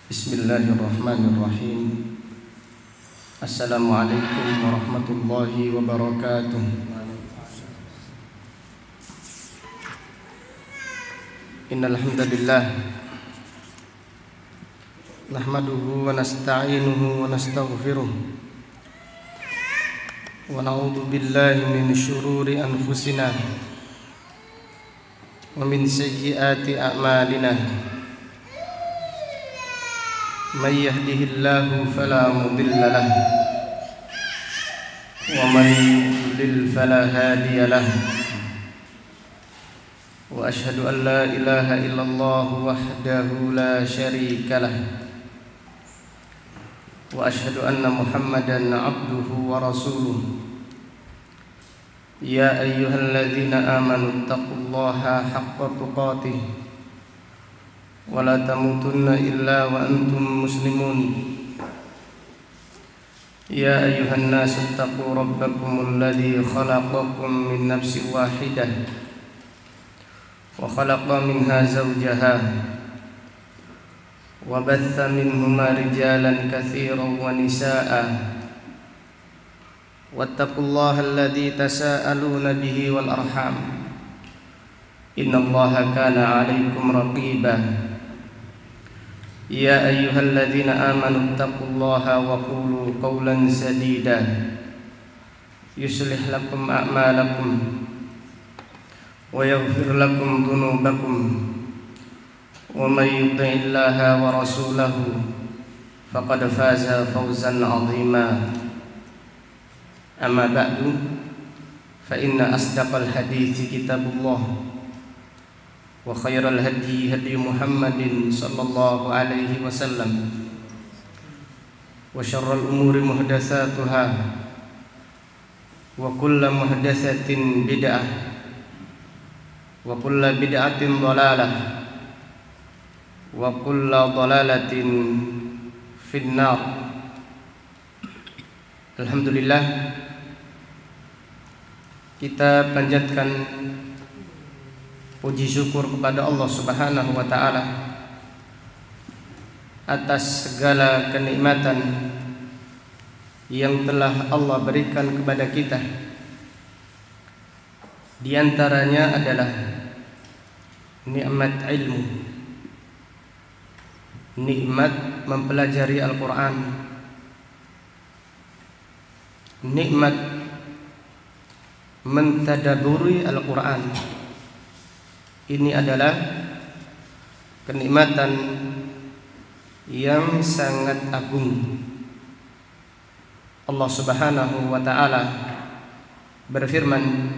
Bismillahirrahmanirrahim. Assalamualaikum warahmatullahi wabarakatuh. Innal hamdalillah nahmaduhu wa nasta'inuhu wa nastaghfiruh wa na'udzu billahi min syururi anfusina wa min sayyiati a'malina. Man yahdihillahu fala mudilla lahu wa man yudlil fala hadiya lahu. Wa ashhadu an la ilaha illallah wahdahu la syarika lah. Wa ashhadu anna Muhammadan abduhu wa rasuluh. Ya ayyuhalladzina amanu taqullaha haqqa tuqatih wa la tamutunna illa wa antum muslimun. Ya ayyuhan nasu taqu rabbakumul ladzi khalaqakum min nafsin wahidah wa khalaqa minha zawjaha wa batha minhuma rijalan katsiran wa nisaa'a wattaqullaha alladzi tasaaluna bihi wal arham innallaha kana 'alaikum raqiba. Ya ayyuhalladzina amanu taqullaha wa qulu qawlan sadida yuslih lakum a'malakum wa yaghfir lakum dhunubakum wa may yuti'illaha wa rasulahu faqad faza fawzan 'azima. Amma ba'du, fa inna asdaqal hadithi kitabullah wa khairal hadi hadi Muhammadin sallallahu alaihi wasallam wa syarral umuri muhdatsatuha wa kullu muhdatsatin bid'ah wa kullu bid'atin dhalalah wa kullu dhalalatin finnar. Alhamdulillah, kita panjatkan puji syukur kepada Allah Subhanahu wa ta'ala atas segala kenikmatan yang telah Allah berikan kepada kita. Di antaranya adalah nikmat ilmu, nikmat mempelajari Al-Quran, nikmat mentadaburi Al-Quran. Ini adalah kenikmatan yang sangat agung. Allah Subhanahu wa ta'ala berfirman,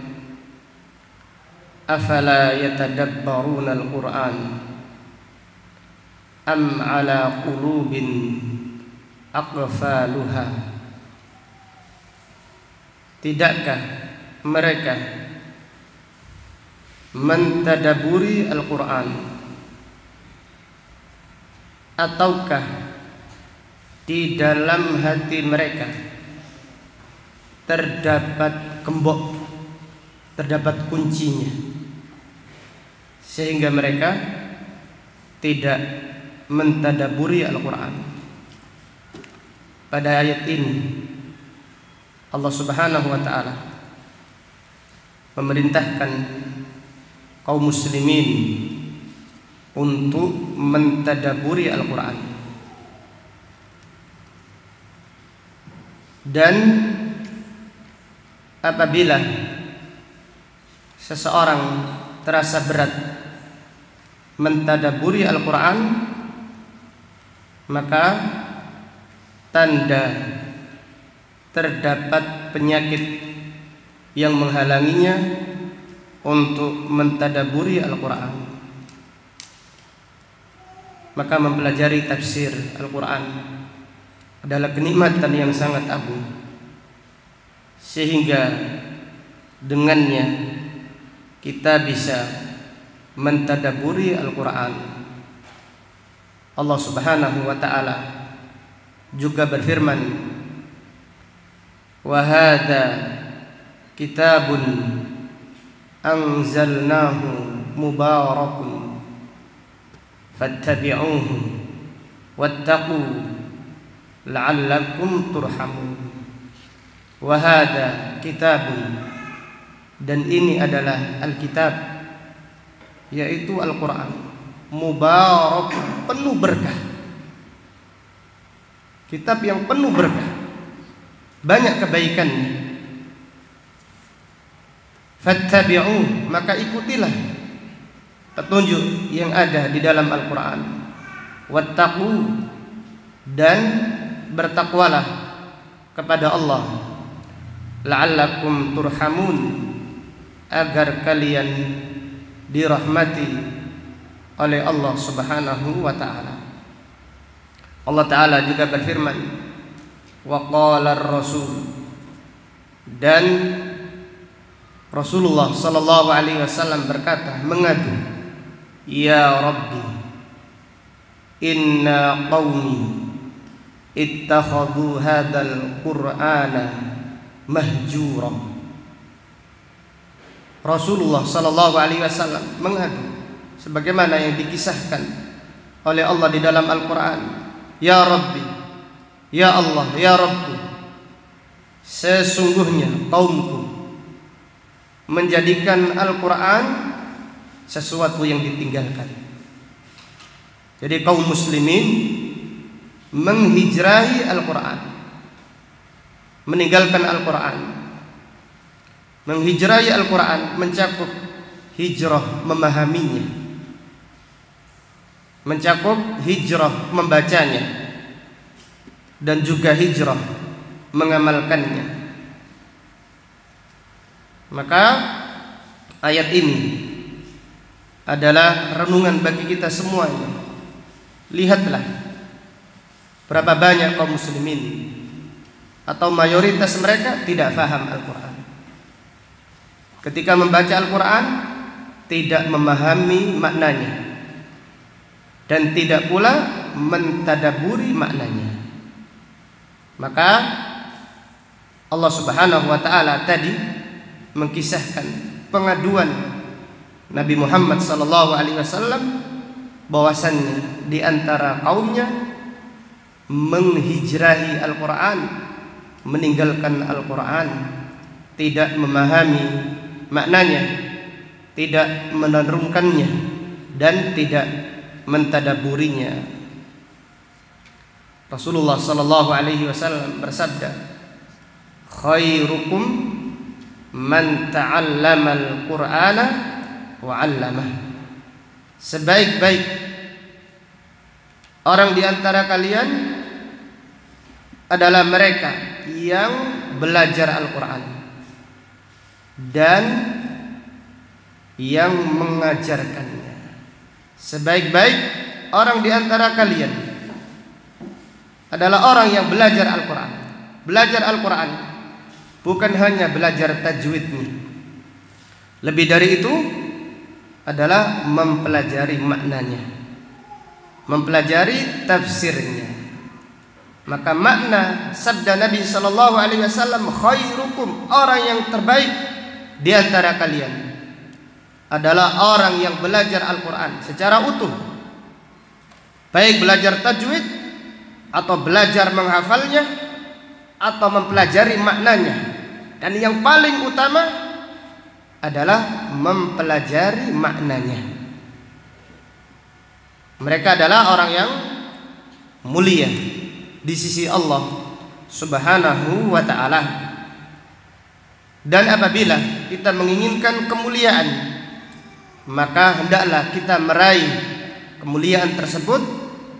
afala yatadabbaruna al-Qur'an am ala qulubin aqfaluha. Tidakkah mereka mentadaburi Al-Quran, ataukah di dalam hati mereka terdapat gembok, terdapat kuncinya, sehingga mereka tidak mentadaburi Al-Quran. Pada ayat ini Allah Subhanahu wa ta'ala memerintahkan kaum muslimin untuk mentadaburi Al-Quran. Dan apabila seseorang terasa berat mentadaburi Al-Quran, maka tanda terdapat penyakit yang menghalanginya untuk mentadaburi Al-Quran. Maka mempelajari tafsir Al-Quran adalah kenikmatan yang sangat agung, sehingga dengannya kita bisa mentadaburi Al-Quran. Allah Subhanahu wa ta'ala juga berfirman, wa hadza kitabun anzalnahu mubarakun fattabi'uhu wattaqu la'allakum turhamun. Wa hadza kitabun, dan ini adalah Alkitab, yaitu Al-Quran, mubarak, penuh berkah. Kitab yang penuh berkah, banyak kebaikannya. Fattabi'u, maka ikutilah petunjuk yang ada di dalam Al-Quran. Wattaqu, dan bertakwalah kepada Allah. La'allakum turhamun, agar kalian dirahmati oleh Allah Subhanahu wa ta'ala. Allah Ta'ala juga berfirman, wa qala ar-rasul, dan Rasulullah sallallahu alaihi wasallam berkata, mengadu, ya Rabbi, inna qaumi ittakhadhu hadzal qur'ana mahjura. Rasulullah sallallahu alaihi wasallam mengadu sebagaimana yang dikisahkan oleh Allah di dalam Al-Qur'an, ya Rabbi, ya Allah, ya Rabbku, sesungguhnya kaumku menjadikan Al-Quran sesuatu yang ditinggalkan. Jadi kaum muslimin menghijrahi Al-Quran, meninggalkan Al-Quran. Menghijrahi Al-Quran mencakup hijrah memahaminya, mencakup hijrah membacanya, dan juga hijrah mengamalkannya. Maka ayat ini adalah renungan bagi kita semuanya. Lihatlah berapa banyak kaum muslimin atau mayoritas mereka tidak faham Al-Quran. Ketika membaca Al-Quran tidak memahami maknanya dan tidak pula mentadaburi maknanya. Maka Allah Subhanahu wa ta'ala tadi mengkisahkan pengaduan Nabi Muhammad sallallahu alaihi wasallam bahwasannya di antara kaumnya menghijrahi Al-Quran, meninggalkan Al-Quran, tidak memahami maknanya, tidak menenungkannya, dan tidak mentadaburinya. Rasulullah sallallahu alaihi wasallam bersabda, khairukum man ta'allama al-Qur'ana wa 'allamah. Sebaik-baik orang di antara kalian adalah mereka yang belajar Al-Quran dan yang mengajarkannya. Sebaik-baik orang di antara kalian adalah orang yang belajar Al-Quran. Belajar Al-Quran bukan hanya belajar tajwidnya. Lebih dari itu adalah mempelajari maknanya, mempelajari tafsirnya. Maka makna sabda Nabi sallallahu alaihi wasallam, khairukum, orang yang terbaik di antara kalian adalah orang yang belajar Al-Quran secara utuh, baik belajar tajwid atau belajar menghafalnya atau mempelajari maknanya. Dan yang paling utama adalah mempelajari maknanya. Mereka adalah orang yang mulia di sisi Allah Subhanahu wa ta'ala. Dan apabila kita menginginkan kemuliaan, maka hendaklah kita meraih kemuliaan tersebut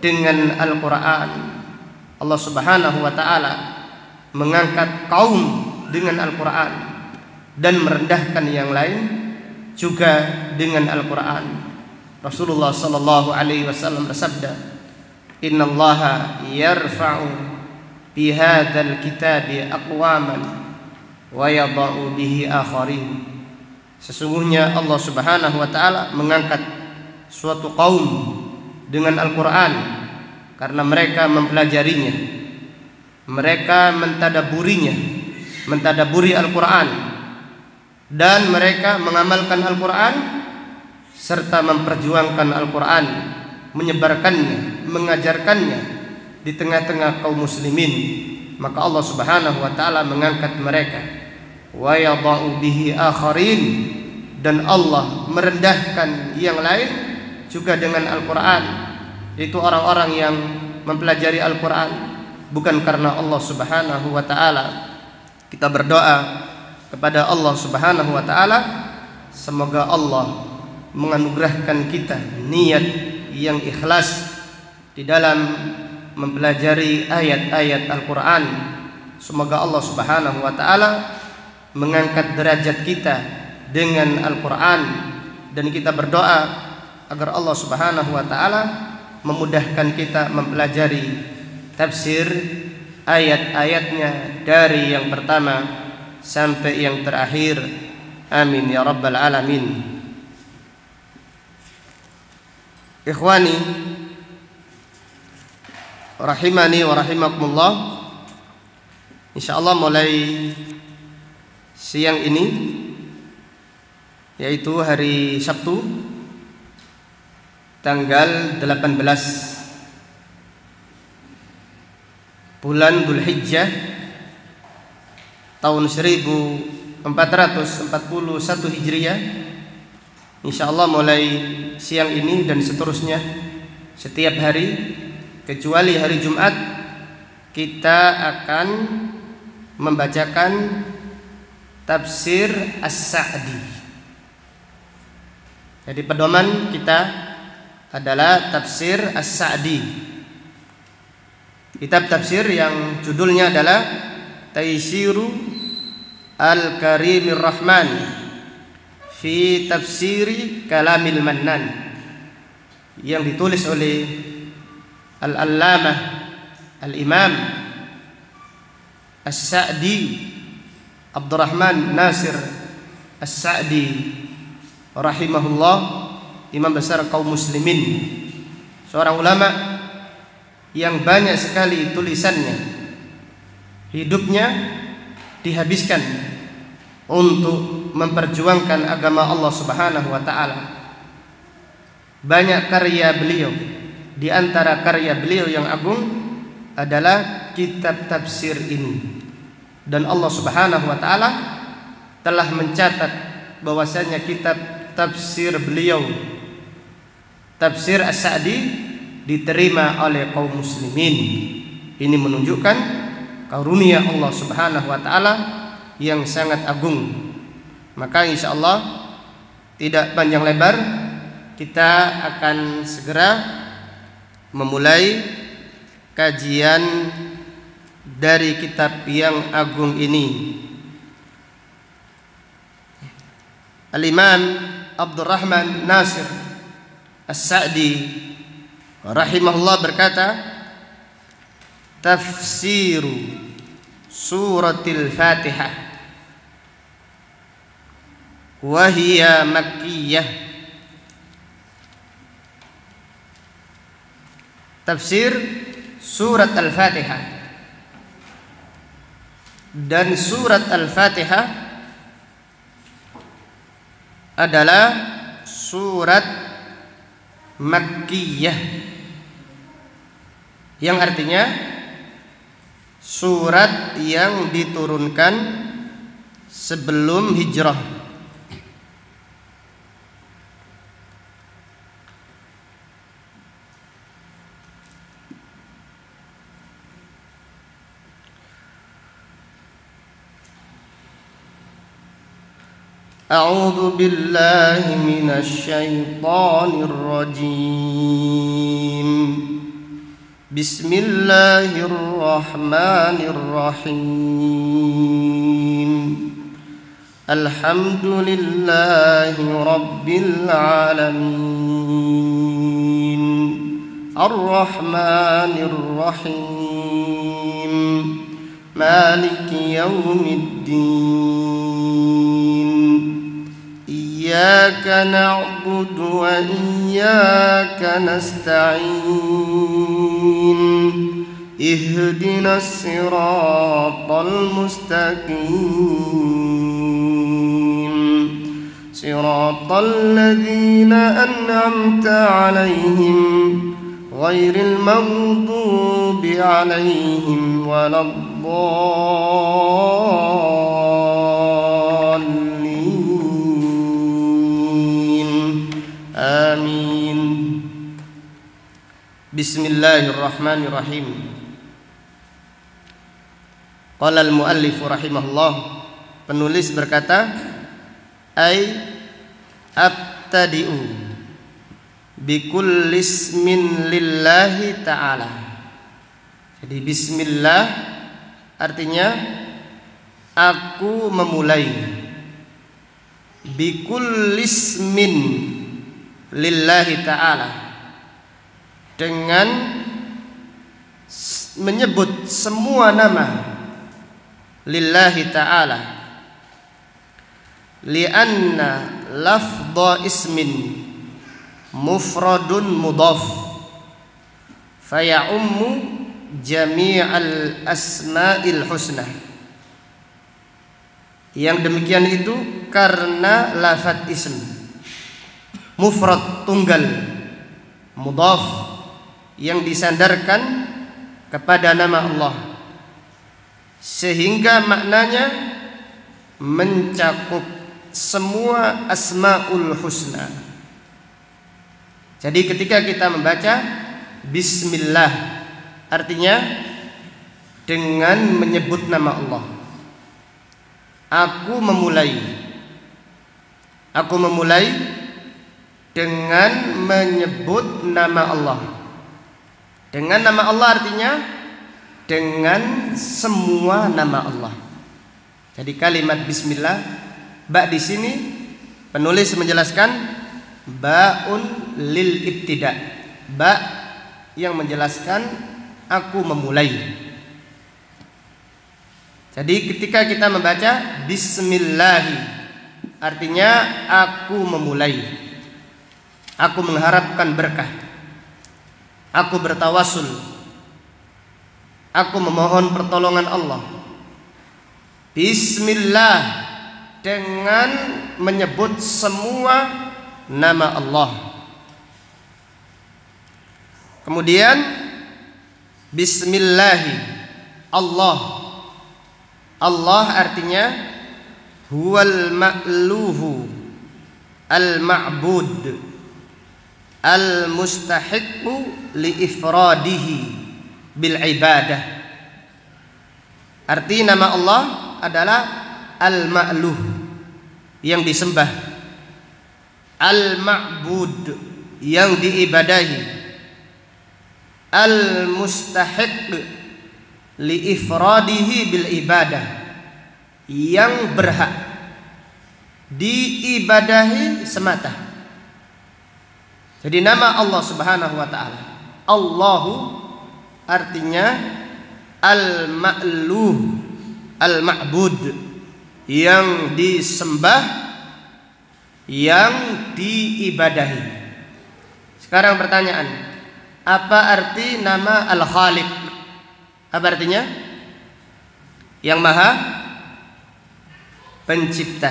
dengan Al-Quran. Allah Subhanahu wa ta'ala mengangkat kaum dengan Al-Quran dan merendahkan yang lain juga dengan Al-Quran. Rasulullah sallallahu alaihi wasallam bersabda, innallaha yarfa'u bihadzal kitabi aqwaman wa yadha'u bihi akharin. Sesungguhnya Allah Subhanahu wa ta'ala mengangkat suatu kaum dengan Al-Quran karena mereka mempelajarinya, mereka mentadaburi Al-Quran, dan mereka mengamalkan Al-Quran serta memperjuangkan Al-Quran menyebarkannya, mengajarkannya di tengah-tengah kaum muslimin, maka Allah Subhanahu wa taala mengangkat mereka. Wa yadha'u bihi akharin, dan Allah merendahkan yang lain juga dengan Al-Qur'an, yaitu orang-orang yang mempelajari Al-Qur'an bukan karena Allah Subhanahu wa taala. Kita berdoa kepada Allah Subhanahu wa taala, semoga Allah menganugerahkan kita niat yang ikhlas di dalam mempelajari ayat-ayat Al-Qur'an. Semoga Allah Subhanahu wa taala mengangkat derajat kita dengan Al-Qur'an, dan kita berdoa agar Allah Subhanahu wa taala memudahkan kita mempelajari tafsir ayat-ayatnya dari yang pertama sampai yang terakhir. Amin ya rabbal alamin. Ikhwani rahimani wa rahimakumullah, insyaallah mulai siang ini, yaitu hari Sabtu tanggal 18 bulan Dzulhijjah tahun 1441 Hijriah, insyaallah mulai siang ini dan seterusnya setiap hari kecuali hari Jumat kita akan membacakan tafsir As-Sa'di. Jadi pedoman kita adalah tafsir As-Sa'di, kitab tafsir yang judulnya adalah Taisiru Al-Karimir Rahman fi Tafsiri Kalamil Mannan, yang ditulis oleh Al-Allamah Al-Imam As-Sa'di Abdurrahman Nasir As-Sa'di rahimahullah, imam besar kaum muslimin, seorang ulama yang banyak sekali tulisannya, hidupnya dihabiskan untuk memperjuangkan agama Allah Subhanahu wa taala. Banyak karya beliau, di antara karya beliau yang agung adalah kitab tafsir ini. Dan Allah Subhanahu wa taala telah mencatat bahwasanya kitab tafsir beliau, tafsir As-Sa'di, diterima oleh kaum muslimin. Ini menunjukkan karunia Allah Subhanahu wa taala yang sangat agung. Maka insyaallah tidak panjang lebar, kita akan segera memulai kajian dari kitab yang agung ini. Al-Imam Abdurrahman Nasir As-Sa'di rahimahullah berkata, tafsiru suratil Fatihah wa hiya makkiyah. Tafsir surat Al-Fatihah, dan surat Al-Fatihah adalah surat makkiyah, yang artinya surat yang diturunkan sebelum hijrah. A'udzu billahi minasy syaithanir rajim. Bismillahirrahmanirrahim. Alhamdulillahi rabbil alamin. Ar-Rahmanir Rahim. Maliki yaumiddin. Iyyaka na'budu wa iyyaka nasta'in. Ihdinas siratal mustaqim. Siratal ladzina an'amta 'alaihim ghairil maghdubi 'alaihim waladdallin. Amin. Bismillahirrahmanirrahim. Qala al-muallif rahimahullah, penulis berkata, ay abtadi'u bikulli ismin lillahi ta'ala. Jadi bismillah artinya aku memulai, bikulli ismin lillahi ta'ala, dengan menyebut semua nama lillahi ta'ala, lianna lafdha ismin mufradun mudhaf faya'ummu jami'al asma'il husna. Yang demikian itu karena lafadz ism mufrad tunggal, mudhaf yang disandarkan kepada nama Allah, sehingga maknanya mencakup semua asmaul husna. Jadi ketika kita membaca bismillah, artinya dengan menyebut nama Allah. Aku memulai dengan menyebut nama Allah. Dengan nama Allah artinya dengan semua nama Allah. Jadi kalimat bismillah, ba di sini penulis menjelaskan baun lil ibtida, ba yang menjelaskan aku memulai. Jadi ketika kita membaca bismillahi, artinya aku memulai, aku mengharapkan berkah, aku bertawasul, aku memohon pertolongan Allah. Bismillah dengan menyebut semua nama Allah. Kemudian bismillahi Allah. Allah artinya huwal ma'luhu al-ma'bud al-mustahiqqu li ifradihi bil ibadah. Arti nama Allah adalah al-ma'luh, yang disembah, al-ma'bud, yang diibadahi, al-mustahiq li ifradihi bil ibadah, yang berhak diibadahi semata. Jadi nama Allah Subhanahu wa taala, Allahu artinya al-ma'luh, al-ma'bud, yang disembah, yang diibadahi. Sekarang pertanyaan, apa arti nama Al-Khaliq? Apa artinya? Yang Maha Pencipta.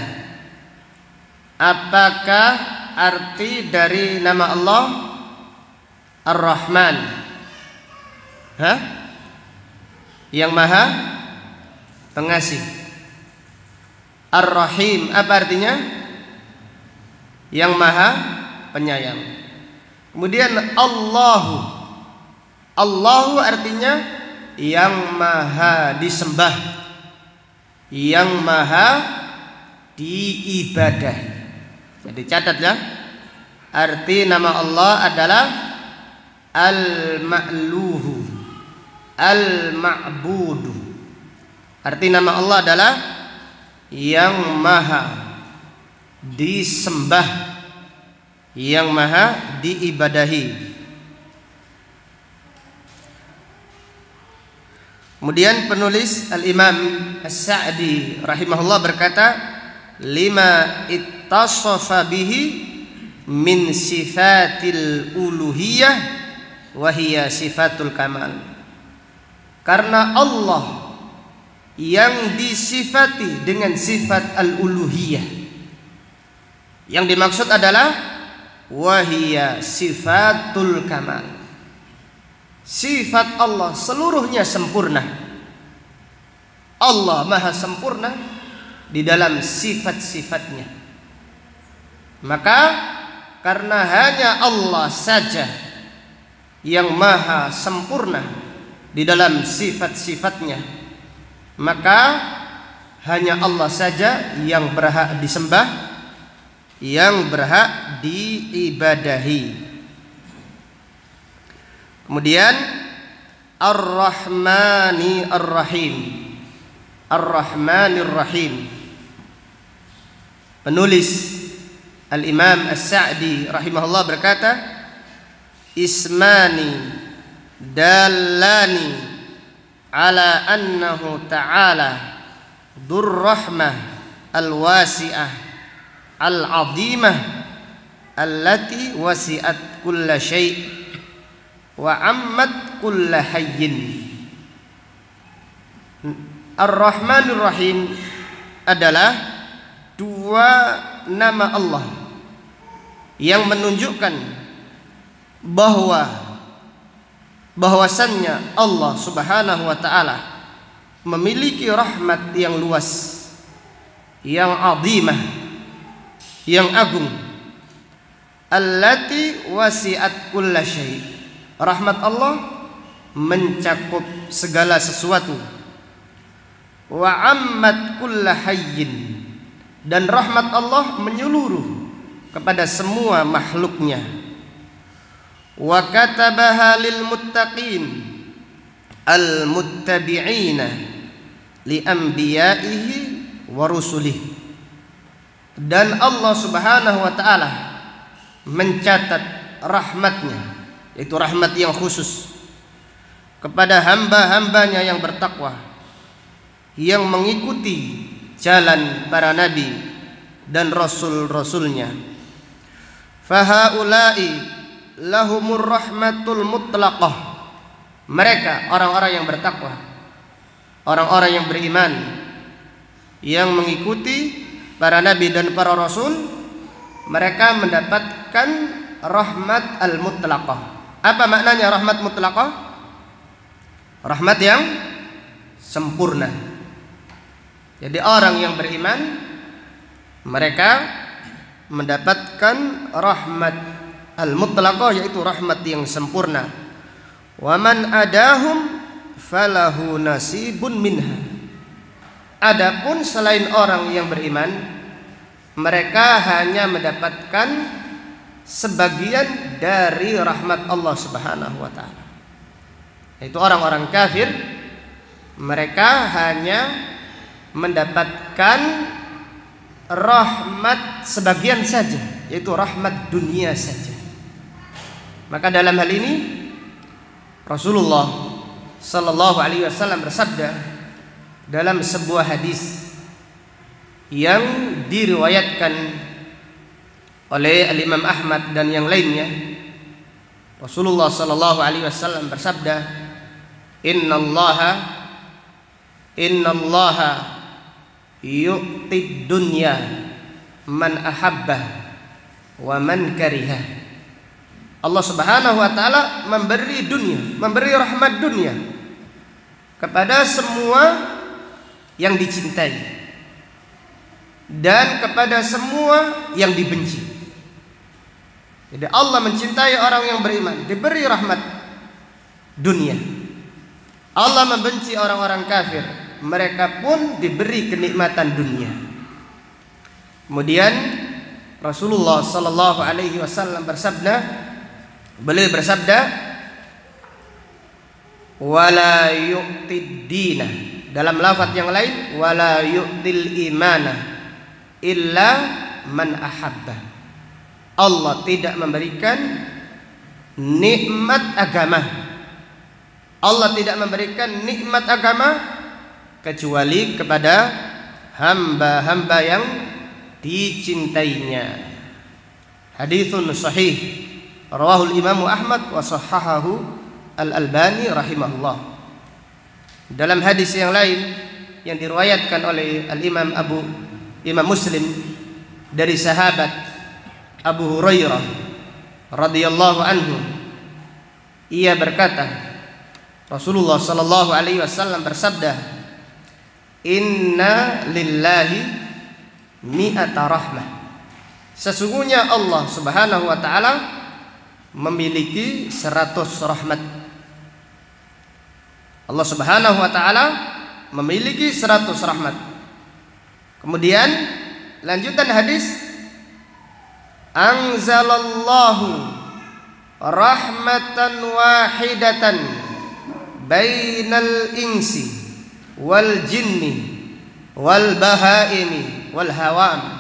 Apakah arti dari nama Allah Ar-Rahman? Yang Maha Pengasih. Ar-Rahim, apa artinya? Yang Maha Penyayang. Kemudian Allahu artinya yang Maha disembah, yang Maha diibadahi. Jadi catat ya, arti nama Allah adalah al-ma'luhu, al-ma'budu. Arti nama Allah adalah yang Maha disembah, yang Maha diibadahi. Kemudian penulis Al-Imam As-Sa'di rahimahullah berkata, lima ittasafa bihi min sifatil uluhiyah wa hiya sifatul kamal. Karena Allah yang disifati dengan sifat al-uluhiyah, Yang dimaksud adalah wahiyya sifatul kamal. Sifat Allah seluruhnya sempurna. Allah maha sempurna di dalam sifat-sifatnya. Maka karena hanya Allah saja yang maha sempurna di dalam sifat-sifatnya, maka hanya Allah saja yang berhak disembah, yang berhak diibadahi. Kemudian Ar-Rahmani Ar-Rahim. Ar-Rahmanir Rahim. Penulis Al-Imam As-Sa'di rahimahullah berkata, ismani dallani ala annahu ta'ala dzur rahmah al-wasi'ah al-'azimah allati wasi'at kulla syai' wa ammat kulla hayyin. Ar-Rahmanur Rahim adalah dua nama Allah yang menunjukkan bahwasannya Allah Subhanahu wa taala memiliki rahmat yang luas, yang azimah, yang agung. Allati wasi'at kulla syai'. Rahmat Allah mencakup segala sesuatu. Wa ammat kulla hayyin. Dan rahmat Allah menyeluruh kepada semua makhluknya. Wa katabaha lil muttaqin al muttabi'ina li anbiya'ihi wa rusulihi. Dan Allah Subhanahu wa taala mencatat rahmatnya, yaitu rahmat yang khusus kepada hamba-hambanya yang bertakwa, yang mengikuti jalan para nabi dan rasul-rasulnya. Fahaula'i lahumur rahmatul mutlaqah. Mereka orang-orang yang bertakwa, orang-orang yang beriman, yang mengikuti para nabi dan para rasul, mereka mendapatkan rahmat al-mutlaqah. Apa maknanya rahmat mutlaqah? Rahmat yang sempurna. Jadi orang yang beriman, mereka mendapatkan rahmat al-mutlaqah, yaitu rahmat yang sempurna. Wa man adahum falahu nasibun minha. Adapun selain orang yang beriman, mereka hanya mendapatkan sebagian dari rahmat Allah Subhanahu wa taala. Yaitu orang-orang kafir, mereka hanya mendapatkan rahmat sebagian saja, yaitu rahmat dunia saja. Maka dalam hal ini Rasulullah sallallahu alaihi wasallam bersabda dalam sebuah hadis yang diriwayatkan oleh Al-Imam Ahmad dan yang lainnya. Rasulullah sallallahu alaihi wasallam bersabda, Innallaha yu'tid dunya man ahabba wa man kariha. Allah Subhanahu wa taala memberi dunia, memberi rahmat dunia kepada semua yang dicintai dan kepada semua yang dibenci. Jadi Allah mencintai orang yang beriman, diberi rahmat dunia. Allah membenci orang-orang kafir, mereka pun diberi kenikmatan dunia. Kemudian Rasulullah sallallahu alaihi wasallam beliau bersabda, wala yu'tid dina, dalam lafaz yang lain, wala yu'til imana illa man ahabba. Allah tidak memberikan nikmat agama, Allah tidak memberikan nikmat agama kecuali kepada hamba-hamba yang dicintainya. Haditsun sahih rawahul Imam Ahmad wa sahhahahu Al-Albani rahimahullah. Dalam hadis yang lain yang diriwayatkan oleh Imam Muslim dari sahabat Abu Hurairah radhiyallahu anhu, ia berkata, Rasulullah sallallahu alaihi wasallam bersabda, "Inna lillahi mi'ata rahmah." Sesungguhnya Allah Subhanahu wa taala memiliki 100 rahmat. Allah Subhanahu wa taala memiliki 100 rahmat. Kemudian lanjutan hadis, "Anzalallahu rahmatan wahidatan bainal insi wal jinni wal bahaimi wal hawam."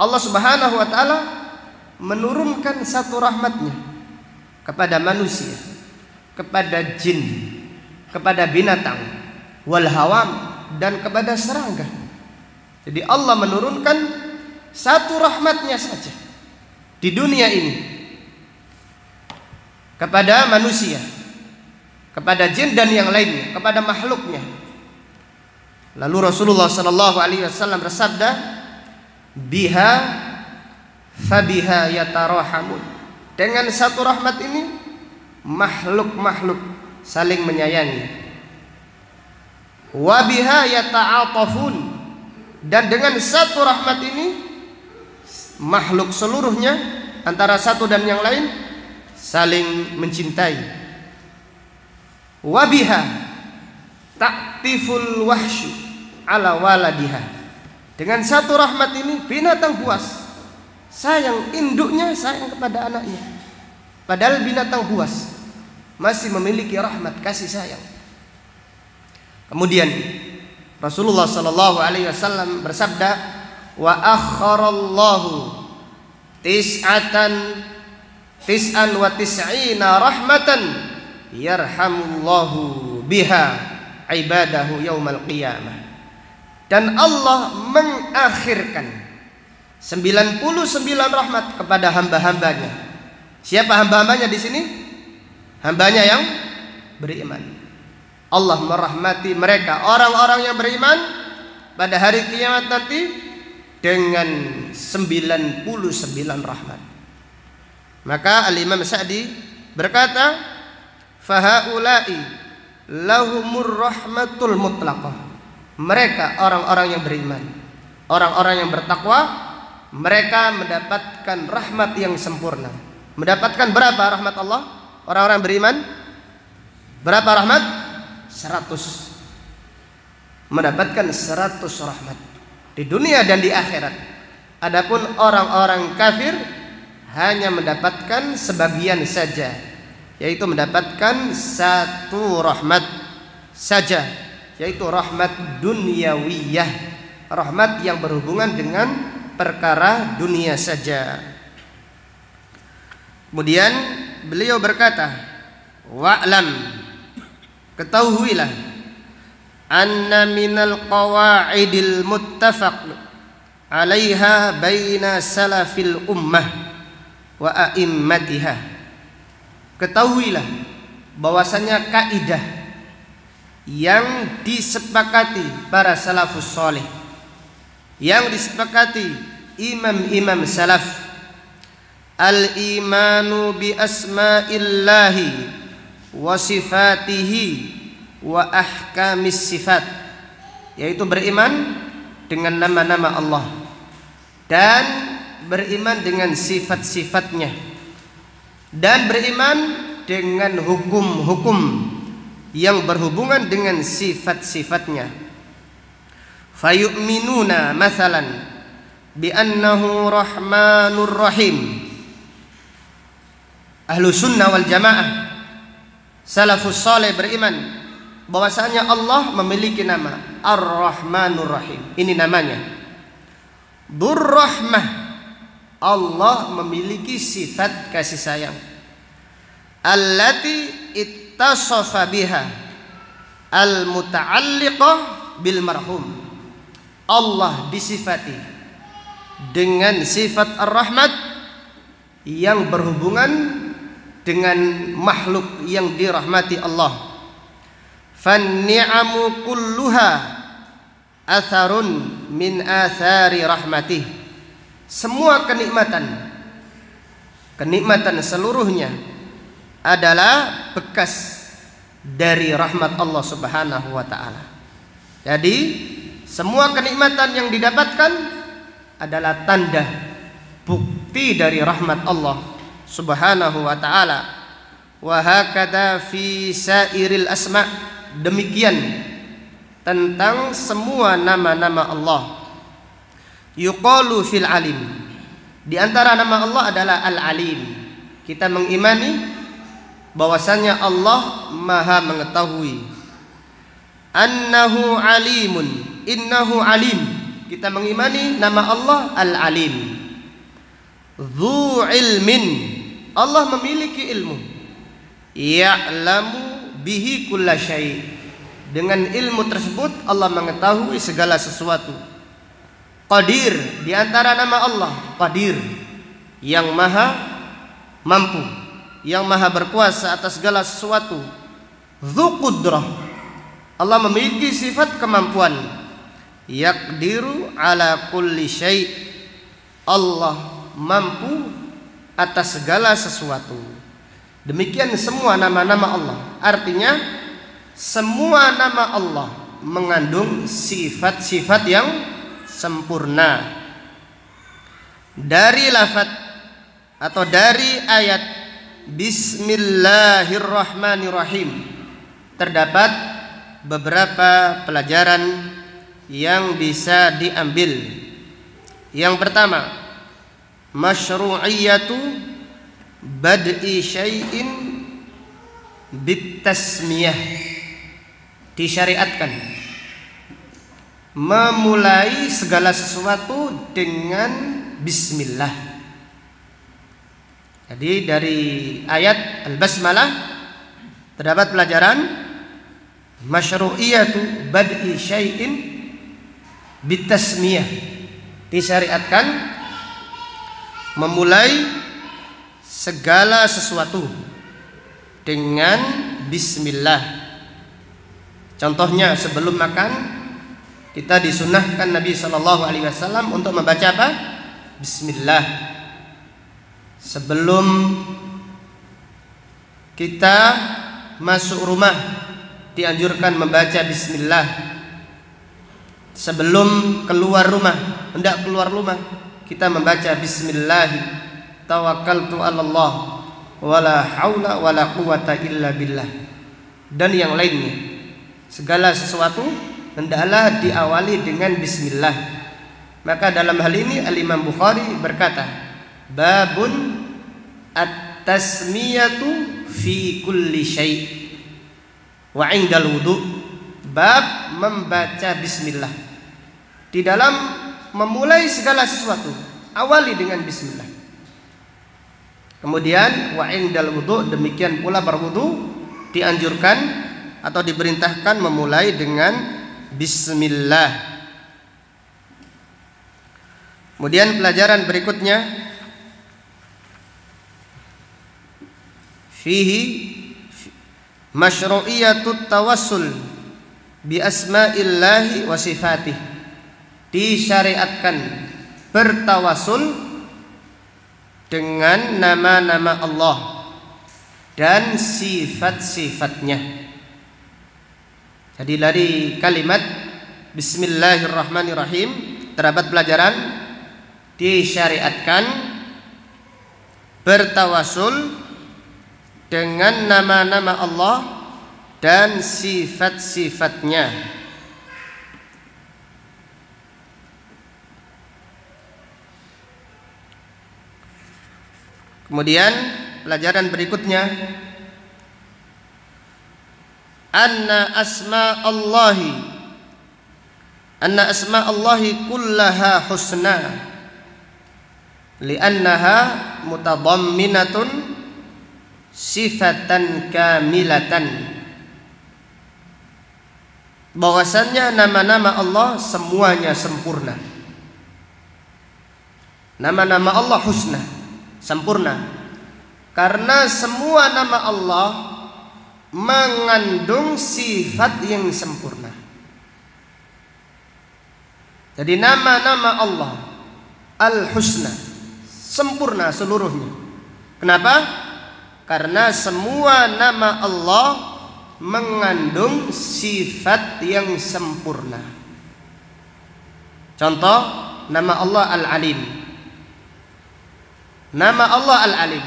Allah Subhanahu wa taala menurunkan satu rahmatnya kepada manusia, kepada jin, kepada binatang, wal hawam, dan kepada serangga. Jadi Allah menurunkan satu rahmatnya saja di dunia ini kepada manusia, kepada jin dan yang lainnya, kepada makhluknya. Lalu Rasulullah sallallahu alaihi wasallam bersabda, "Biha fabiha yatarahamun." Dengan satu rahmat ini makhluk-makhluk saling menyayangi. Wa biha yata'atafun. Dan dengan satu rahmat ini makhluk seluruhnya antara satu dan yang lain saling mencintai. Wa biha ta'tiful wahsyu ala waladiha. Dengan satu rahmat ini binatang buas sayang induknya, sayang kepada anaknya. Padahal binatang buas masih memiliki rahmat kasih sayang. Kemudian Rasulullah sallallahu alaihi wasallam bersabda, "Wa akharallahu tis'an wa tis'ina rahmatan yarhamullahu biha ibadahu yaumal qiyamah." Dan Allah mengakhirkan 99 rahmat kepada hamba-hambanya. Siapa hamba-hambanya di sini? Hambanya yang beriman. Allah merahmati mereka, orang-orang yang beriman pada hari kiamat nanti dengan 99 rahmat. Maka Al-Imam Sa'di berkata, "Fahaula'i lahumur rahmatul mutlaqah." Mereka orang-orang yang beriman, orang-orang yang bertakwa, mereka mendapatkan rahmat yang sempurna. Mendapatkan berapa rahmat Allah? Orang-orang beriman berapa rahmat? 100. Mendapatkan 100 rahmat di dunia dan di akhirat. Adapun orang-orang kafir hanya mendapatkan sebagian saja, yaitu mendapatkan satu rahmat saja, yaitu rahmat dunyawiyah, rahmat yang berhubungan dengan perkara dunia saja. Kemudian beliau berkata, "Wa'lam," ketahuilah, "anna minal qawa'idil muttafaq 'alaiha baina salafil ummah wa a'immatiha." Ketahuilah bahwasanya kaidah yang disepakati para salafus saleh, yang disepakati imam-imam salaf, al-imanu bi asma'illahi wa sifatihi wa ahkamis sifat, yaitu beriman dengan nama-nama Allah dan beriman dengan sifat-sifatnya dan beriman dengan hukum-hukum yang berhubungan dengan sifat-sifatnya. Fayu'minuna mathalan bi annahu rahmanur rahim. Ahlu sunnah wal jamaah, salafus saleh beriman bahwasanya Allah memiliki nama Ar-Rahmanur Rahim. Ini namanya. Dzur-Rahmah, Allah memiliki sifat kasih sayang. Allati ittasafa biha al-muta'alliqah bil marhum. Allah disifati dengan sifat ar-rahmat yang berhubungan dengan makhluk yang dirahmati Allah. Fan-ni'amu kulluha atharun min athari rahmatih. semua kenikmatan seluruhnya adalah bekas dari rahmat Allah Subhanahu wa taala. Jadi semua kenikmatan yang didapatkan adalah tanda bukti dari rahmat Allah Subhanahu wa taala. Wa hakadha fi sairil asma, demikian tentang semua nama-nama Allah. Yuqalu fil alim, di antara nama Allah adalah al-alim. Kita mengimani bahwasanya Allah Maha mengetahui. Annahu alimun, innahu alim. Kita mengimani nama Allah al-alim. Dzu ilmin, Allah memiliki ilmu. Ya'lamu bihi kulla syai', dengan ilmu tersebut Allah mengetahui segala sesuatu. Qadir, di antara nama Allah Qadir, yang maha mampu, yang maha berkuasa atas segala sesuatu. Dzu qudrah, Allah memiliki sifat kemampuan. Yaqdiru ala kulli syai', Allah mampu atas segala sesuatu. Demikian semua nama-nama Allah. Artinya semua nama Allah mengandung sifat-sifat yang sempurna. Dari lafaz atau dari ayat Bismillahirrahmanirrahim terdapat beberapa pelajaran yang bisa diambil. Yang pertama, masyru'iyatu bad'i syai'in bitasmiyah, disyariatkan memulai segala sesuatu dengan bismillah. Jadi dari ayat al-basmalah terdapat pelajaran masyru'iyatu bad'i syai'in bitasmiyah, disyariatkan memulai segala sesuatu dengan bismillah. Contohnya sebelum makan kita disunnahkan Nabi Shallallahu Alaihi Wasallam untuk membaca apa? Bismillah. Sebelum kita masuk rumah dianjurkan membaca Bismillah. Sebelum keluar rumah, hendak keluar rumah, kita membaca Bismillah. Tawakkaltu 'alallah wala haula wala quwata illa billah. Dan yang lainnya, segala sesuatu hendaklah diawali dengan bismillah. Maka dalam hal ini Al-Imam Bukhari berkata, babun at-tasmiyatu fi kulli syai' wa 'indal wudu, bab membaca bismillah. Di dalam memulai segala sesuatu, awali dengan bismillah. Kemudian wa 'indal wudu, demikian pula berwudu dianjurkan atau diperintahkan memulai dengan bismillah. Kemudian pelajaran berikutnya, fihi masyru'iyatut tawassul bi asma'illahi wa sifatih, disyariatkan bertawasul dengan nama-nama Allah dan sifat-sifatnya. Jadi dari kalimat Bismillahirrahmanirrahim terdapat pelajaran disyariatkan bertawasul dengan nama-nama Allah dan sifat-sifatnya. Kemudian pelajaran berikutnya, anna asma'allahi kullaha husna li'annaha mutadamminatun sifatan kamilatan. Bahwasannya nama-nama Allah semuanya sempurna. Nama-nama Allah husna, sempurna, karena semua nama Allah mengandung sifat yang sempurna. Jadi nama-nama Allah al-husna, sempurna seluruhnya. Kenapa? Karena semua nama Allah mengandung sifat yang sempurna. Contoh, nama Allah Al-Alim. Nama Allah Al-Alim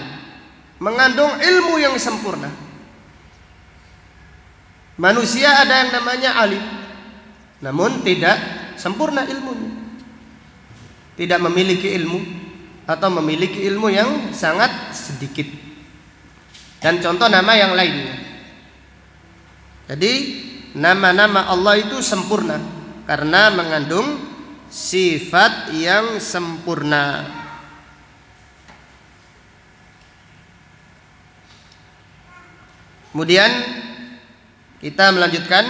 mengandung ilmu yang sempurna. Manusia ada yang namanya alim, namun tidak sempurna ilmunya. Tidak memiliki ilmu atau memiliki ilmu yang sangat sedikit. Dan contoh nama yang lainnya. Jadi nama-nama Allah itu sempurna karena mengandung sifat yang sempurna. Kemudian kita melanjutkan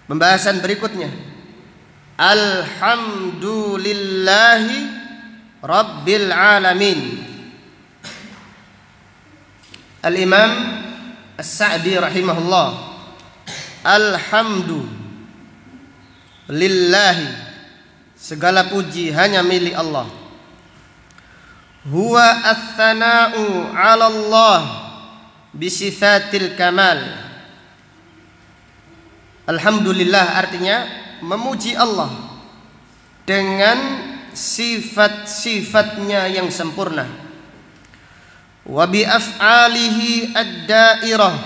pembahasan berikutnya. Alhamdulillahi Rabbil Alamin. Al-Imam As-Sa'di rahimahullah, alhamdulillahi, segala puji hanya milik Allah. Huwa ats-tsana'u 'ala Allah bisifatil kamal. Alhamdulillah artinya memuji Allah dengan sifat-sifatnya yang sempurna. Wa bi af'alihi ad-da'irah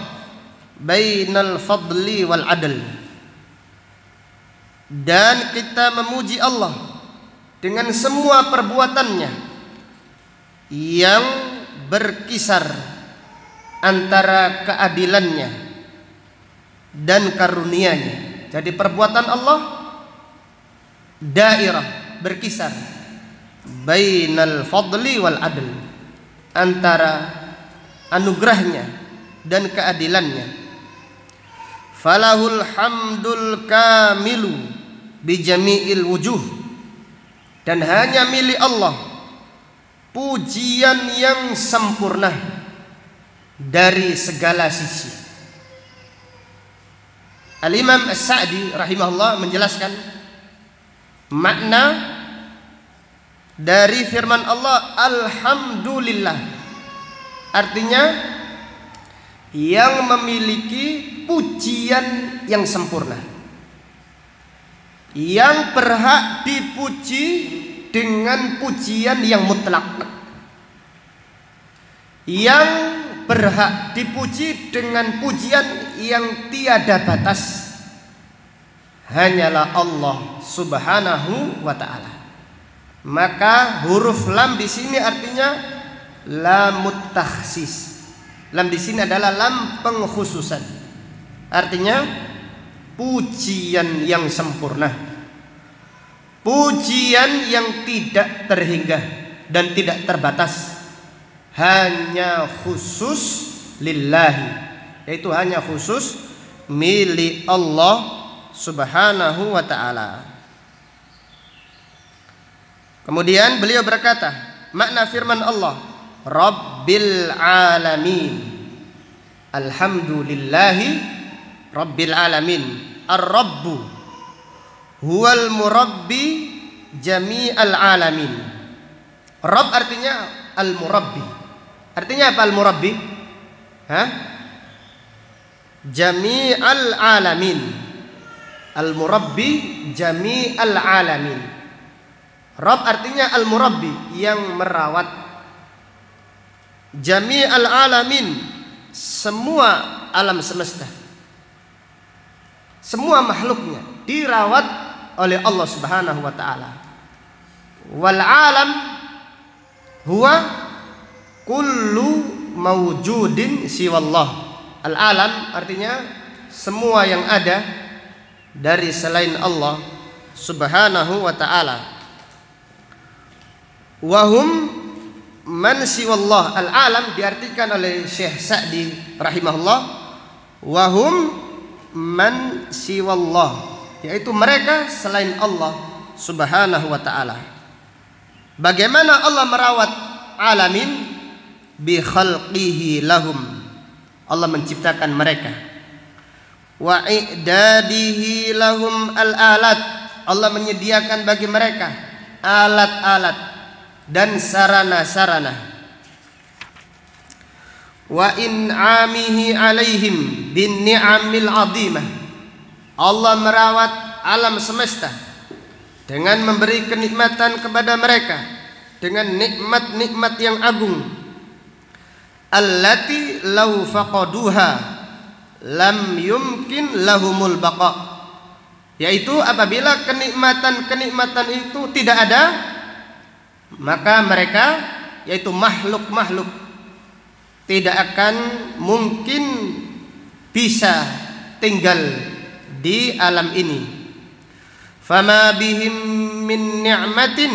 bainal fadli wal adl. Dan kita memuji Allah dengan semua perbuatannya yang berkisar antara keadilannya dan karunia-Nya. Jadi perbuatan Allah dairah, berkisar bainal fadli wal adl, antara anugerahnya dan keadilannya. Falahul hamdul kamilu bijami'il wujuh. Dan hanya milik Allah pujian yang sempurna dari segala sisi. Al-Imam As-Sa'di rahimahullah menjelaskan makna dari firman Allah alhamdulillah, artinya yang memiliki pujian yang sempurna, yang berhak dipuji dengan pujian yang mutlak, yang berhak dipuji dengan pujian yang tiada batas, hanyalah Allah Subhanahu wa ta'ala. Maka huruf lam di sini artinya lamut takhsis. Lam di sini adalah lam pengkhususan. Artinya pujian yang sempurna, pujian yang tidak terhingga dan tidak terbatas, hanya khusus lillahi, yaitu hanya khusus milik Allah Subhanahu wa ta'ala. Kemudian beliau berkata, makna firman Allah Rabbil Alamin. Alhamdulillahi Rabbil Alamin. Ar-Rabbu huwal murabbi jami'al alamin. Rabb artinya al-murabbi. Artinya apa al-murabbi? Jami'al alamin. Al-murabbi jami'al alamin. Rabb artinya al-murabbi, yang merawat. Jami'al alamin, semua alam semesta, semua makhluknya dirawat oleh Allah Subhanahu wa ta'ala. Wal alam huwa kullu mawjudin siwallah. Al alam artinya semua yang ada dari selain Allah Subhanahu wa ta'ala. Wahum man siwallah. Al alam diartikan oleh Syekh Sa'di rahimahullah, wahum man siwallah, yaitu mereka selain Allah Subhanahu wa ta'ala. Bagaimana Allah merawat alamin? Bi khalqihi lahum. Allah menciptakan mereka. Wa i'dadihi lahum al-alat. Allah menyediakan bagi mereka alat-alat dan sarana-sarana. Wa in'amihi alaihim bin ni'amil azimah. Allah merawat alam semesta dengan memberi kenikmatan kepada mereka dengan nikmat-nikmat yang agung. Allati law faqaduha lam yumkin lahumul baqa. Yaitu apabila kenikmatan-kenikmatan itu tidak ada, maka mereka, yaitu makhluk-makhluk, tidak akan mungkin bisa tinggal di alam ini. Fama bihim min ni'matin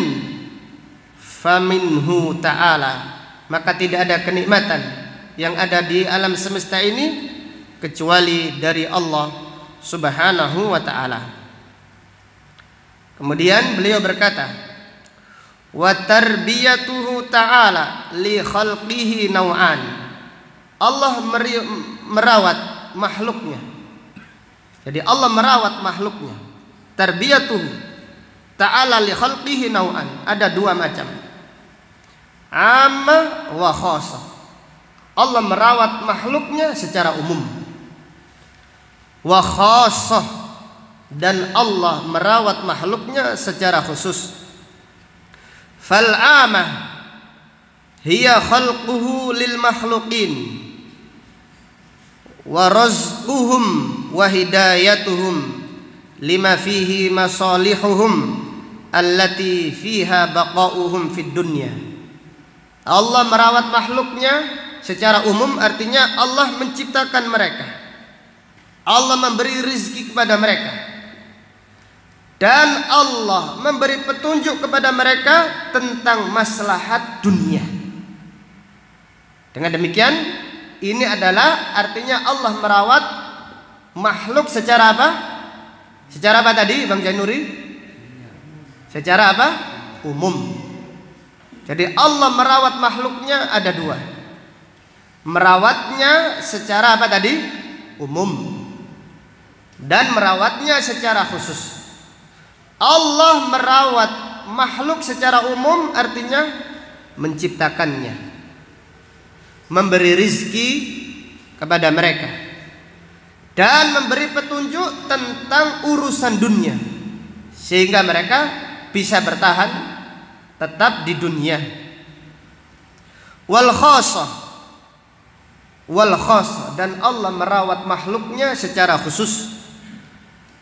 faminhu ta'ala. Maka tidak ada kenikmatan yang ada di alam semesta ini kecuali dari Allah Subhanahu wa ta'ala. Kemudian beliau berkata, wa tarbiyatuhu ta'ala li khalqihi naw'an. Allah merawat makhluknya. Jadi Allah merawat makhluknya. Tarbiyatuhu ta'ala li khalqihi naw'an. Ada dua macam, amma wa khassa. Allah merawat makhluknya secara umum. Wa khassah, dan Allah merawat makhluknya secara khusus. Fal amah hiya khalquhu lil makhluqin wa razquhum wa hidayatuhum lima fihi masalihuhum allati fiha baqauhum fid dunya. Allah merawat makhluknya secara umum, artinya Allah menciptakan mereka, Allah memberi rezeki kepada mereka, dan Allah memberi petunjuk kepada mereka tentang maslahat dunia. Dengan demikian, ini adalah artinya Allah merawat makhluk secara apa? Secara apa tadi Bang Januri? Secara apa? Umum. Jadi Allah merawat makhluknya ada dua. Merawatnya secara apa tadi? Umum. Dan merawatnya secara khusus. Allah merawat makhluk secara umum artinya menciptakannya, memberi rizki kepada mereka, dan memberi petunjuk tentang urusan dunia sehingga mereka bisa bertahan tetap di dunia. Wal khassa, dan Allah merawat makhluknya secara khusus.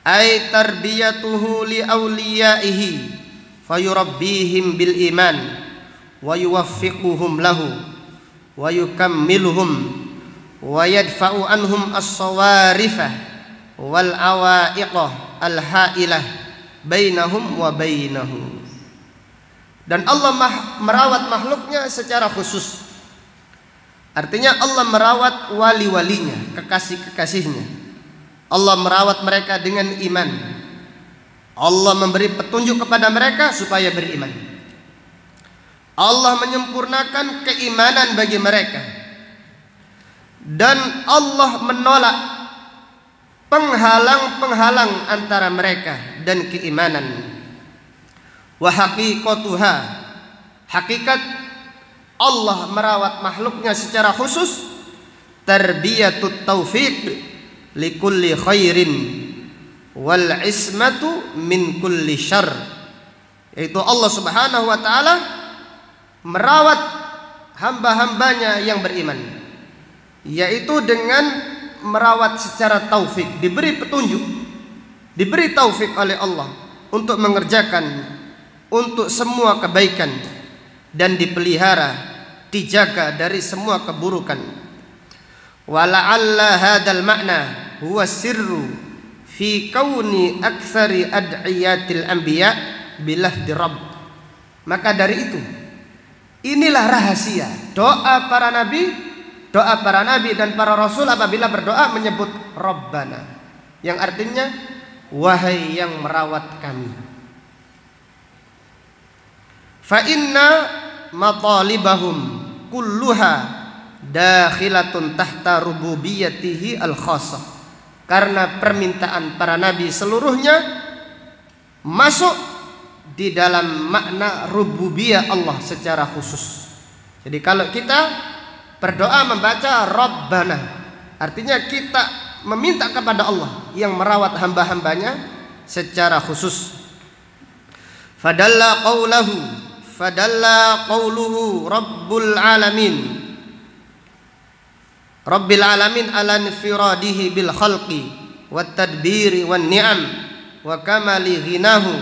Ay tarbiyatuhu li awliyaihi fayurabbihim bil iman wa yuwaffiquhum lahu wa yukammiluhum wa yadfa'u anhum as-sawarifah wal awaiqah al hailah bainahum wa bainahu. Dan Allah merawat makhluknya secara khusus. Artinya Allah merawat wali-walinya, kekasih-kekasihnya. Allah merawat mereka dengan iman. Allah memberi petunjuk kepada mereka supaya beriman. Allah menyempurnakan keimanan bagi mereka. Dan Allah menolak penghalang-penghalang antara mereka dan keimanan. Wa haqiqatuha, hakikat Allah merawat makhluknya secara khusus, tarbiyatut taufiq likulli khairin wal ismatu min kulli syarr. Yaitu Allah Subhanahu wa taala merawat hamba-hambanya yang beriman, yaitu dengan merawat secara taufik, diberi petunjuk, diberi taufik oleh Allah untuk mengerjakan untuk semua kebaikan, dan dipelihara, dijaga dari semua keburukan. Wala'alla hadal makna huwa sirru fi kauni aktsari ad'iyatil anbiya bilafdi rabb. Maka dari itu, inilah rahasia doa para nabi dan para rasul apabila berdoa menyebut Rabbana, yang artinya wahai yang merawat kami. Fa inna matalibahum kulluha dakhilatun tahta rububiyatihi al-khassah. Karena permintaan para nabi seluruhnya masuk di dalam makna rububiyah Allah secara khusus. Jadi kalau kita berdoa membaca Rabbana, artinya kita meminta kepada Allah yang merawat hamba-hambanya secara khusus. Fadalla qawluhu Rabbul alamin, Rabbil alamin ala infiradihi bil khalqi wat tadbiri wan ni'am wa kamali ghinahu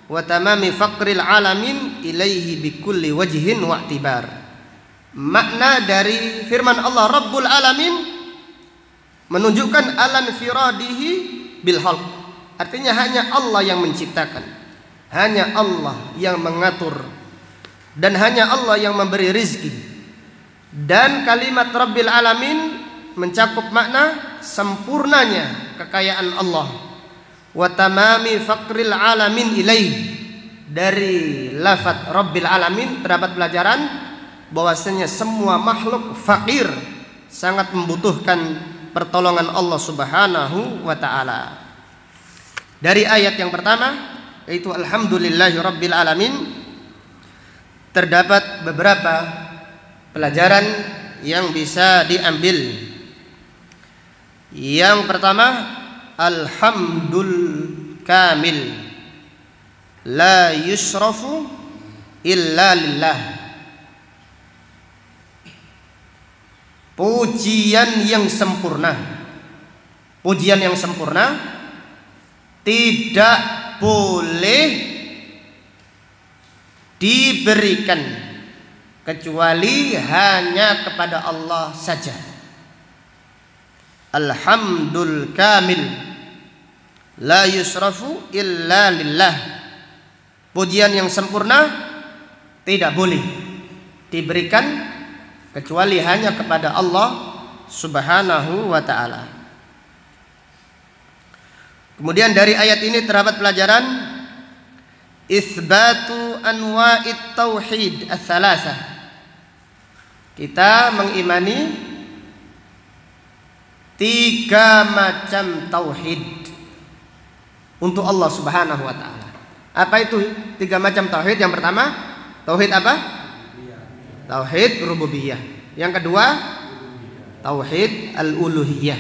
wa tamami faqril alamin ilaihi bikulli wajhin wa i'tibar. Makna dari firman Allah Rabbul alamin menunjukkan ala infiradihi bil khalq, artinya hanya Allah yang menciptakan, hanya Allah yang mengatur, dan hanya Allah yang memberi rizki. Dan kalimat Rabbil alamin mencakup makna sempurnanya kekayaan Allah, wa tamami faqril alamin ilaih. Dari lafaz Rabbil alamin terdapat pelajaran bahwasanya semua makhluk fakir, sangat membutuhkan pertolongan Allah Subhanahu wa taala. Dari ayat yang pertama, yaitu alhamdulillahi rabbil alamin, terdapat beberapa pelajaran yang bisa diambil. Yang pertama, alhamdul kamil la yusrafu illa lillah. Pujian yang sempurna, pujian yang sempurna tidak boleh diberikan kecuali hanya kepada Allah saja. Alhamdul kamil la yusrafu illa lillah. Pujian yang sempurna tidak boleh diberikan kecuali hanya kepada Allah Subhanahu wa ta'ala. Kemudian dari ayat ini terdapat pelajaran isbatu anwa'it tauhid ats-tsalatsah. Kita mengimani 3 macam tauhid untuk Allah Subhanahu wa taala. Apa itu 3 macam tauhid? Yang pertama, tauhid apa? Tauhid rububiyah. Yang kedua, tauhid al-uluhiyah.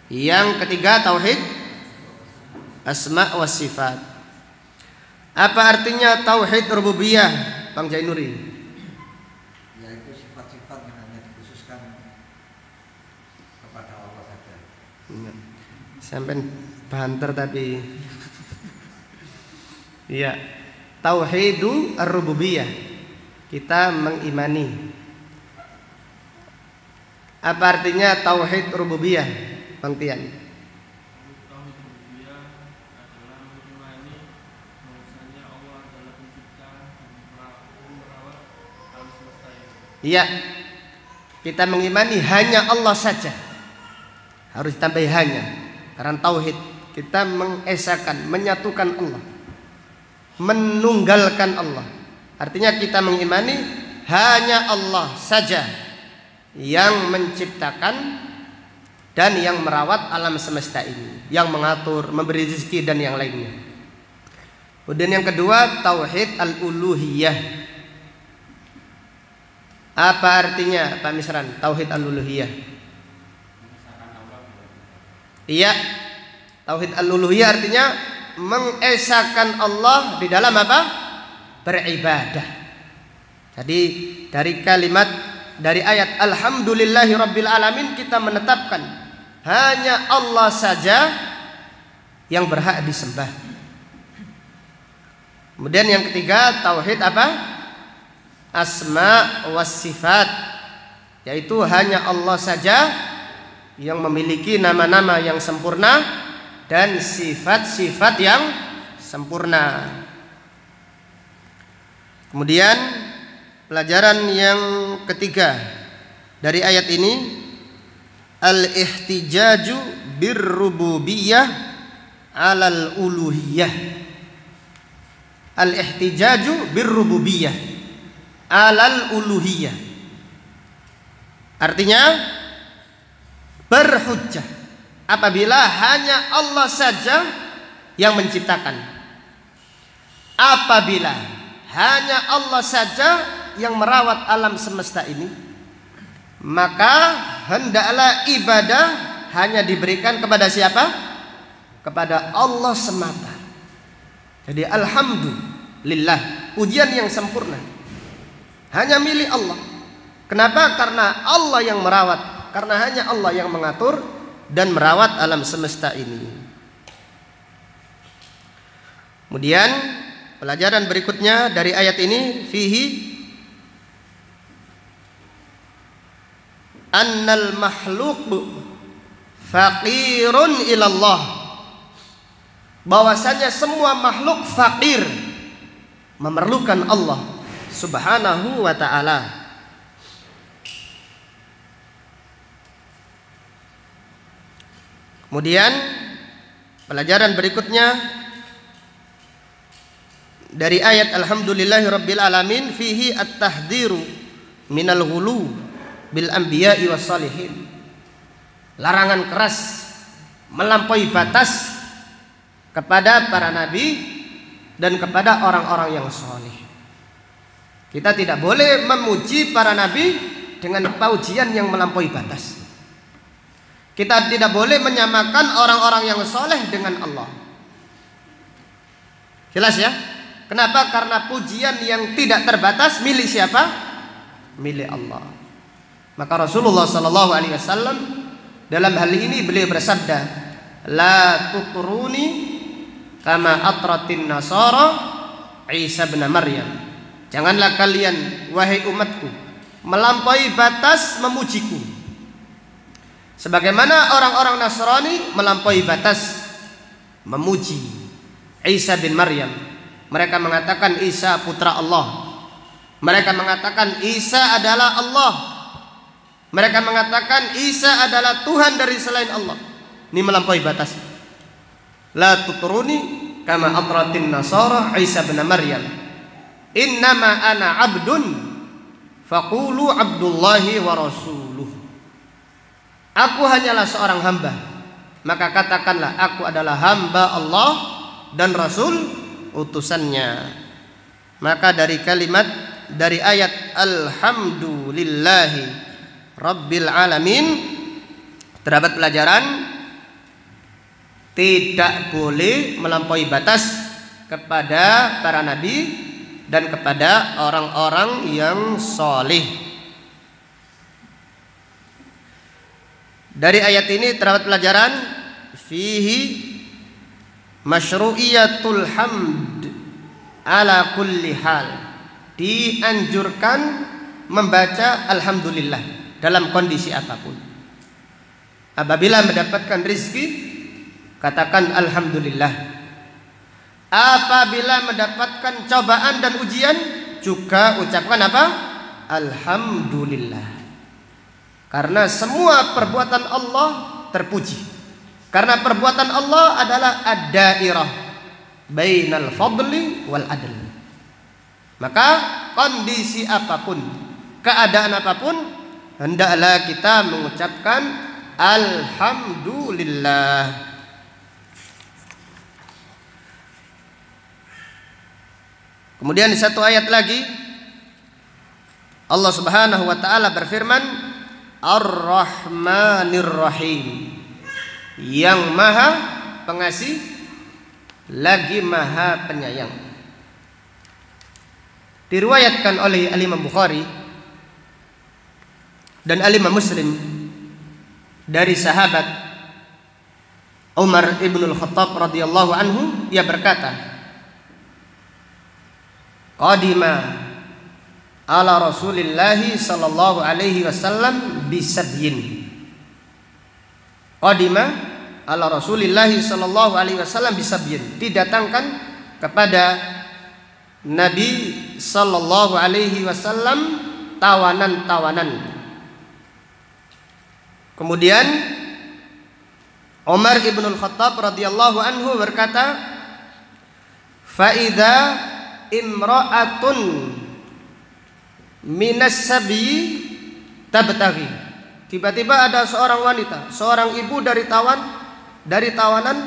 Yang ketiga, tauhid asma wa sifat. Apa artinya tauhid rububiyah, Bang Jainuri? Yaitu sifat-sifat yang hanya dikhususkan kepada Allah saja. Sampai banter tapi iya, tauhidu ar-rububiyah. Kita mengimani. Apa artinya tauhid rububiyah, Bang Tian? Iya, kita mengimani hanya Allah saja. Harus ditambah hanya, karena tauhid kita mengesakan, menyatukan Allah, menunggalkan Allah. Artinya kita mengimani hanya Allah saja yang menciptakan dan yang merawat alam semesta ini, yang mengatur, memberi rezeki dan yang lainnya. Kemudian yang kedua, tauhid al-uluhiyah. Apa artinya Pak Misran tauhid al-uluhiyah? Iya, tauhid al-uluhiyah artinya mengesahkan Allah di dalam apa? Beribadah. Jadi dari kalimat, dari ayat alhamdulillahi rabbil alamin, kita menetapkan hanya Allah saja yang berhak disembah. Kemudian yang ketiga, tauhid apa? Asma was sifat, yaitu hanya Allah saja yang memiliki nama-nama yang sempurna dan sifat-sifat yang sempurna. Kemudian pelajaran yang ketiga dari ayat ini, al-ihtijaju birrububiyah alal uluhiyah. Al-ihtijaju birrububiyah alal uluhiyah, artinya berhujjah apabila hanya Allah saja yang menciptakan, apabila hanya Allah saja yang merawat alam semesta ini, maka hendaklah ibadah hanya diberikan kepada siapa? Kepada Allah semata. Jadi alhamdulillah, pujian yang sempurna hanya milik Allah. Kenapa? Karena Allah yang merawat, karena hanya Allah yang mengatur dan merawat alam semesta ini. Kemudian pelajaran berikutnya dari ayat ini, fihi annal makhluq faqirun ilallah, bahwasanya semua makhluk fakir, memerlukan Allah Subhanahu wa ta'ala. Kemudian pelajaran berikutnya dari ayat alhamdulillahirabbil alamin, fihi at-tahdhiru minal ghulu bil anbiya'i was salihin, larangan keras melampaui batas kepada para nabi dan kepada orang-orang yang soleh. Kita tidak boleh memuji para nabi dengan pujian yang melampaui batas. Kita tidak boleh menyamakan orang-orang yang soleh dengan Allah. Jelas ya? Kenapa? Karena pujian yang tidak terbatas milik siapa? Milik Allah. Maka Rasulullah SAW dalam hal ini beliau bersabda, la tutruni kama atratin nasara Isa bin Maryam. Janganlah kalian wahai umatku melampaui batas memujiku, sebagaimana orang-orang Nasrani melampaui batas memuji Isa bin Maryam. Mereka mengatakan Isa putra Allah. Mereka mengatakan Isa adalah Allah. Mereka mengatakan Isa adalah Tuhan dari selain Allah. Ini melampaui batas. La tutruni kama atratin nasara Isa bin Maryam. Innama ana abdun faqulu abdullahi wa rasuluh. Aku hanyalah seorang hamba, maka katakanlah aku adalah hamba Allah dan Rasul utusannya. Maka dari kalimat, dari ayat alhamdulillahi rabbil alamin, terdapat pelajaran tidak boleh melampaui batas kepada para nabi dan kepada orang-orang yang soleh. Dari ayat ini terdapat pelajaran fihi masyru'iyatul hamd ala kulli hal, dianjurkan membaca alhamdulillah dalam kondisi apapun. Apabila mendapatkan rizki, katakan alhamdulillah. Apabila mendapatkan cobaan dan ujian, juga ucapkan apa? Alhamdulillah. Karena semua perbuatan Allah terpuji. Karena perbuatan Allah adalah ad-dairah bainal fadli wal adl. Maka kondisi apapun, keadaan apapun, hendaklah kita mengucapkan alhamdulillah. Kemudian di satu ayat lagi Allah Subhanahu wa taala berfirman, Ar-Rahmanir Rahim, yang maha pengasih lagi maha penyayang. Diriwayatkan oleh Al-Imam Bukhari dan Al-Imam Muslim dari sahabat Umar ibn al-Khattab radhiyallahu anhu, ia berkata, qadima ala Rasulillahi sallallahu alaihi wasallam bisabyin. Qadima ala Rasulillahi sallallahu alaihi wasallam bisabyin, didatangkan kepada Nabi sallallahu alaihi wasallam tawanan-tawanan. Kemudian Umar ibn al-Khattab radhiyallahu anhu berkata, fa idza imra'atun minas sabi tabtaghi. Tiba-tiba ada seorang wanita, seorang ibu dari tawanan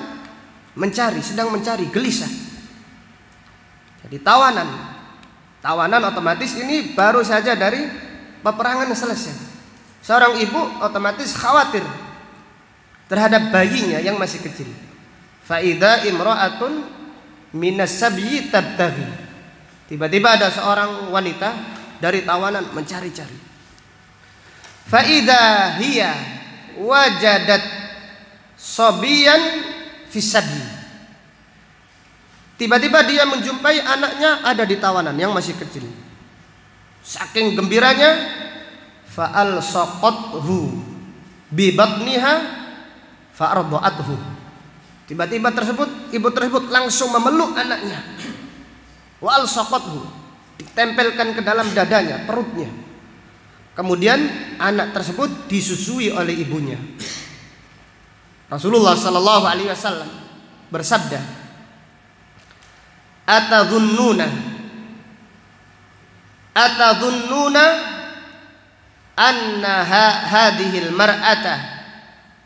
mencari, sedang mencari, gelisah. Jadi tawanan otomatis ini baru saja dari peperangan selesai. Seorang ibu otomatis khawatir terhadap bayinya yang masih kecil. Fa idza imra'atun minas sabyi tabtaghi. Tiba-tiba ada seorang wanita dari tawanan mencari-cari. Fa idza hiya wajadat sabiyan fi sabyi. Tiba-tiba dia menjumpai anaknya ada di tawanan yang masih kecil. Saking gembiranya, fa'al saqathu bi batniha fa'arda'athu. Tiba-tiba ibu tersebut langsung memeluk anaknya. Wa'al saqathu, ditempelkan ke dalam dadanya, perutnya. Kemudian anak tersebut disusui oleh ibunya. Rasulullah sallallahu alaihi wasallam bersabda, Atadhunnuna anna hadhil mar'ata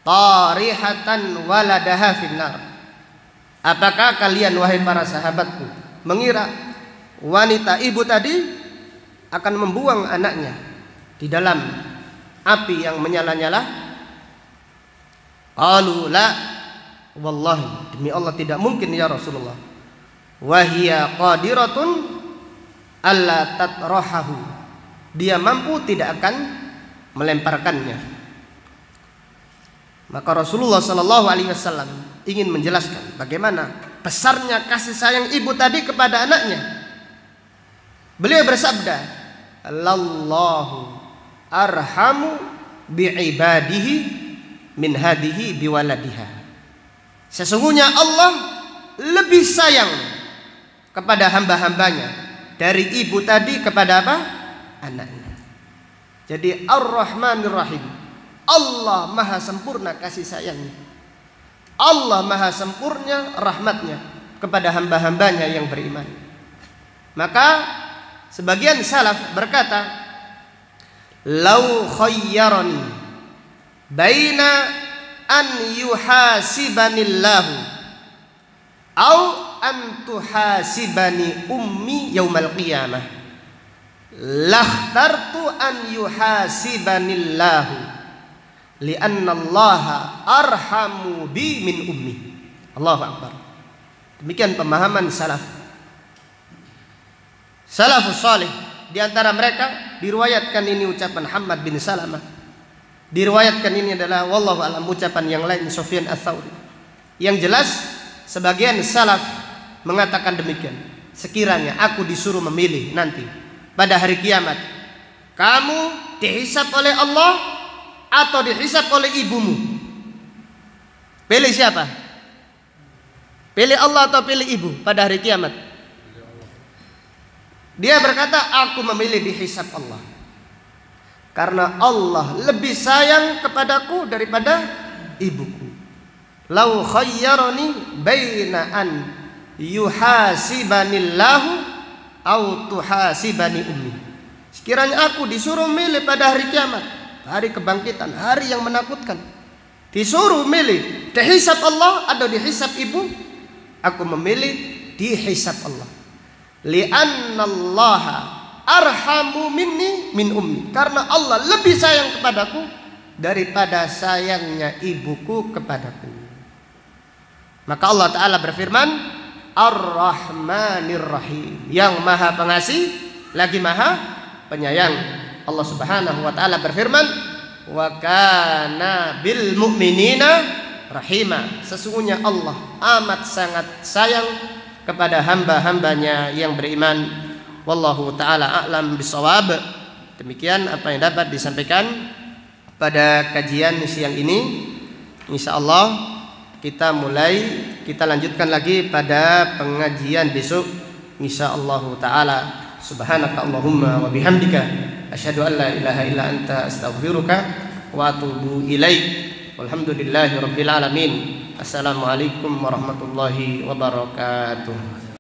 tarihatan waladaha finnar. Apakah kalian wahai para sahabatku mengira wanita ibu tadi akan membuang anaknya di dalam api yang menyala-nyala? Qalu la, wallahi, demi Allah tidak mungkin ya Rasulullah. Wa hiya qadiratun alla tatrahahu. Dia mampu tidak akan melemparkannya. Maka Rasulullah sallallahu alaihi wasallam ingin menjelaskan bagaimana besarnya kasih sayang ibu tadi kepada anaknya. Beliau bersabda, "Lallahu arhamu bi'ibadihi min hadihi biwaladiha." Sesungguhnya Allah lebih sayang kepada hamba-hambanya dari ibu tadi kepada apa? Anaknya. Jadi Ar-Rahmanir Rahim. Allah maha sempurna kasih sayangnya. Allah maha sempurna rahmatnya kepada hamba-hambanya yang beriman. Maka sebagian salaf berkata, "Lau khayyarani baina an yuhasibanillahu au an tuhasibani ummi yaumal qiyamah, lakhtartu an yuhasibanillahu li'anna allaha arhamu bi min ummi." Allahu akbar. Demikian pemahaman salafus salih. Di antara mereka diriwayatkan ini ucapan Hammad bin Salamah, diriwayatkan ini adalah wallahu alam ucapan yang lain Sufyan ats-Tsauri. Yang jelas sebagian salaf mengatakan demikian, sekiranya aku disuruh memilih nanti pada hari kiamat, kamu dihisab oleh Allah atau dihisab oleh ibumu, pilih siapa? Pilih Allah atau pilih ibu pada hari kiamat? Dia berkata, aku memilih dihisab Allah, karena Allah lebih sayang kepadaku daripada ibuku. Lau khayyarani baina an yuhasibanillahu au tuhasibani ummi. Sekiranya aku disuruh milih pada hari kiamat, hari kebangkitan, hari yang menakutkan, disuruh milih dihisab Allah atau dihisab ibu, aku memilih dihisab Allah. Li'annallaha arhamu minni min ummi, karena Allah lebih sayang kepadaku daripada sayangnya ibuku kepadaku. Maka Allah Ta'ala berfirman, Ar-Rahmanir Rahim, yang maha pengasih lagi maha penyayang. Allah Subhanahu wa Ta'ala berfirman, wa kana bil mu'minina rahima. Sesungguhnya Allah amat sangat sayang kepada hamba-hambanya yang beriman. Wallahu ta'ala a'lam bisawab. Demikian apa yang dapat disampaikan pada kajian siang ini. Insyaallah kita lanjutkan lagi pada pengajian besok insyaallah ta'ala. Subhanaka Allahumma wa bihamdika asyhadu an la ilaha illa anta astaghfiruka wa atubu ilaik. Walhamdulillahi rabbil alamin. Assalamualaikum warahmatullahi wabarakatuh.